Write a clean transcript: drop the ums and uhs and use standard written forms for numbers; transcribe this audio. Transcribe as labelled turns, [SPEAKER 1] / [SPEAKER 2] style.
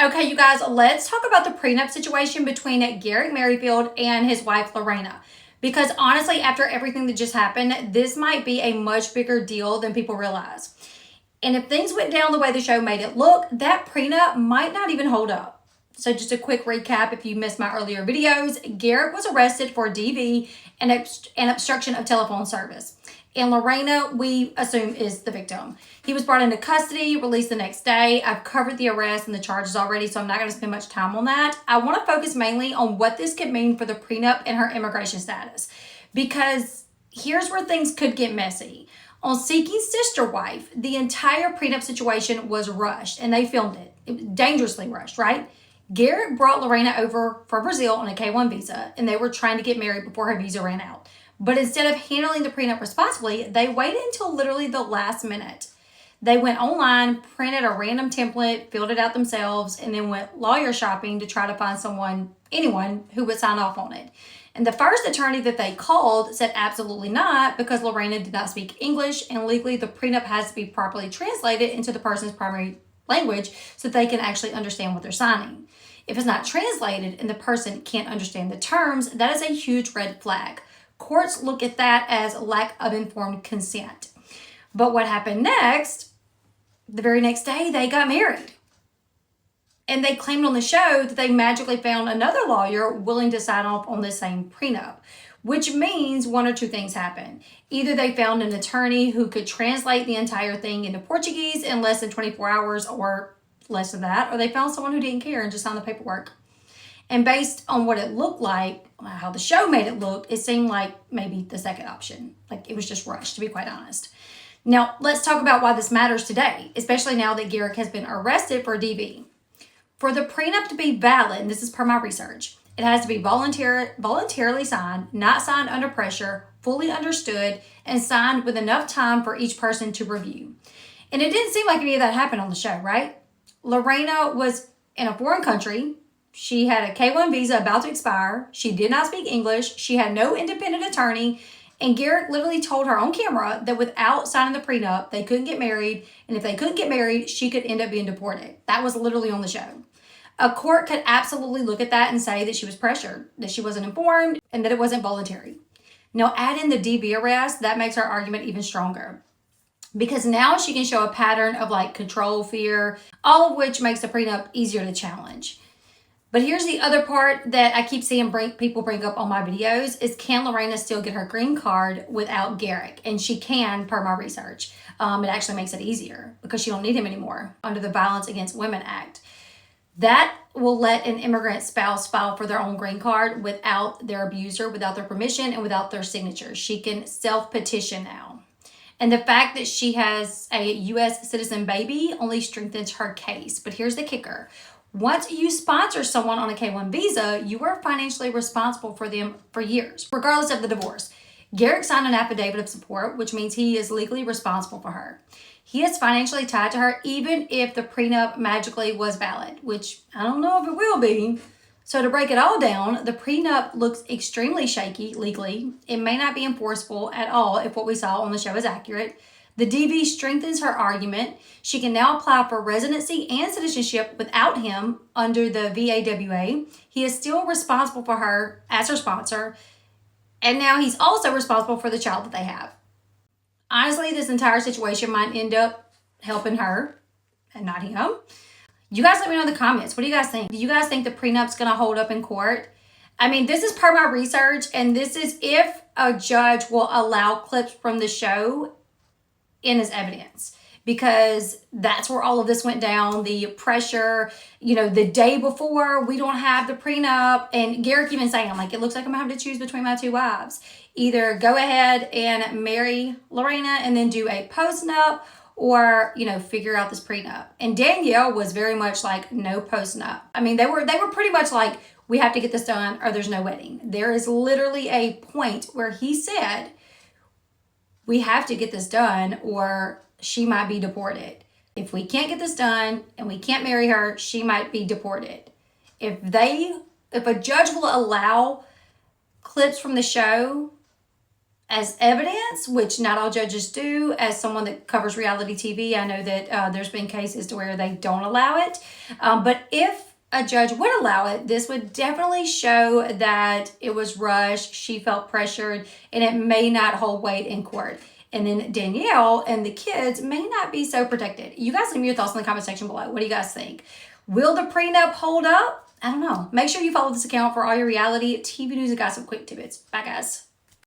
[SPEAKER 1] Okay, you guys, let's talk about the prenup situation between Garrick Merrifield and his wife, Lorena. Because honestly, after everything that just happened, this might be a much bigger deal than people realize. And if things went down the way the show made it look, that prenup might not even hold up. So just a quick recap if you missed my earlier videos. Garrick was arrested for DV and obstruction of telephone service. And Lorena, we assume, is the victim. He was brought into custody, released the next day. I've covered the arrest and the charges already, so I'm not going to spend much time on that. I want to focus mainly on what this could mean for the prenup and her immigration status. Because here's where things could get messy. On Seeking Sister Wife, the entire prenup situation was rushed, and they filmed it. It was dangerously rushed, right? Garrick brought Lorena over from Brazil on a K-1 visa, and they were trying to get married before her visa ran out. But instead of handling the prenup responsibly, they waited until literally the last minute. They went online, printed a random template, filled it out themselves, and then went lawyer shopping to try to find anyone who would sign off on it. And the first attorney that they called said absolutely not, because Lorena did not speak English, and legally the prenup has to be properly translated into the person's primary language so they can actually understand what they're signing. If it's not translated and the person can't understand the terms, that is a huge red flag. Courts look at that as lack of informed consent. But what happened next, the very next day, they got married. And they claimed on the show that they magically found another lawyer willing to sign off on the same prenup, which means one or two things happened. Either they found an attorney who could translate the entire thing into Portuguese in less than 24 hours or less than that, or they found someone who didn't care and just signed the paperwork. And based on what it looked like, how the show made it look, it seemed like maybe the second option. Like it was just rushed, to be quite honest. Now, let's talk about why this matters today, especially now that Garrick has been arrested for DV. For the prenup to be valid, and this is per my research, it has to be voluntarily signed, not signed under pressure, fully understood, and signed with enough time for each person to review. And it didn't seem like any of that happened on the show, right? Lorena was in a foreign country. She had a K-1 visa about to expire. She did not speak English. She had no independent attorney. And Garrick literally told her on camera that without signing the prenup, they couldn't get married. And if they couldn't get married, she could end up being deported. That was literally on the show. A court could absolutely look at that and say that she was pressured, that she wasn't informed, and that it wasn't voluntary. Now, add in the DV arrest, that makes her argument even stronger. Because now she can show a pattern of like control, fear, all of which makes the prenup easier to challenge. But here's the other part that I keep seeing people bring up on my videos is, can Lorena still get her green card without Garrick? And she can, per my research. It actually makes it easier because she don't need him anymore under the Violence Against Women Act. That will let an immigrant spouse file for their own green card without their abuser, without their permission, and without their signature. She can self-petition now. And the fact that she has a U.S. citizen baby only strengthens her case. But here's the kicker. Once you sponsor someone on a K-1 visa, you are financially responsible for them for years, regardless of the divorce. Garrick signed an affidavit of support, which means he is legally responsible for her. He is financially tied to her, even if the prenup magically was valid, which I don't know if it will be. So to break it all down, the prenup looks extremely shaky legally. It may not be enforceable at all if what we saw on the show is accurate. The DV strengthens her argument. She can now apply for residency and citizenship without him under the VAWA. He is still responsible for her as her sponsor. And now he's also responsible for the child that they have. Honestly, this entire situation might end up helping her and not him. You guys let me know in the comments. What do you guys think? Do you guys think the prenup's going to hold up in court? I mean, this is per my research, and this is if a judge will allow clips from the show in as evidence, because that's where all of this went down. The pressure, the day before, we don't have the prenup, and Garrick even saying, like, it looks like I'm gonna have to choose between my two wives. Either go ahead and marry Lorena and then do a post-nup, or, figure out this prenup. And Danielle was very much like, no post-nup. I mean, they were pretty much like, we have to get this done or there's no wedding. There is literally a point where he said, we have to get this done or she might be deported. If we can't get this done and we can't marry her, she might be deported. If a judge will allow clips from the show as evidence, which not all judges do. As someone that covers reality TV, I know that there's been cases to where they don't allow it. But if a judge would allow it, this would definitely show that it was rushed, she felt pressured, and it may not hold weight in court. And then Danielle and the kids may not be so protected. You guys leave me your thoughts in the comment section below. What do you guys think? Will the prenup hold up? I don't know. Make sure you follow this account for all your reality TV news and gossip quick tidbits. Bye, guys.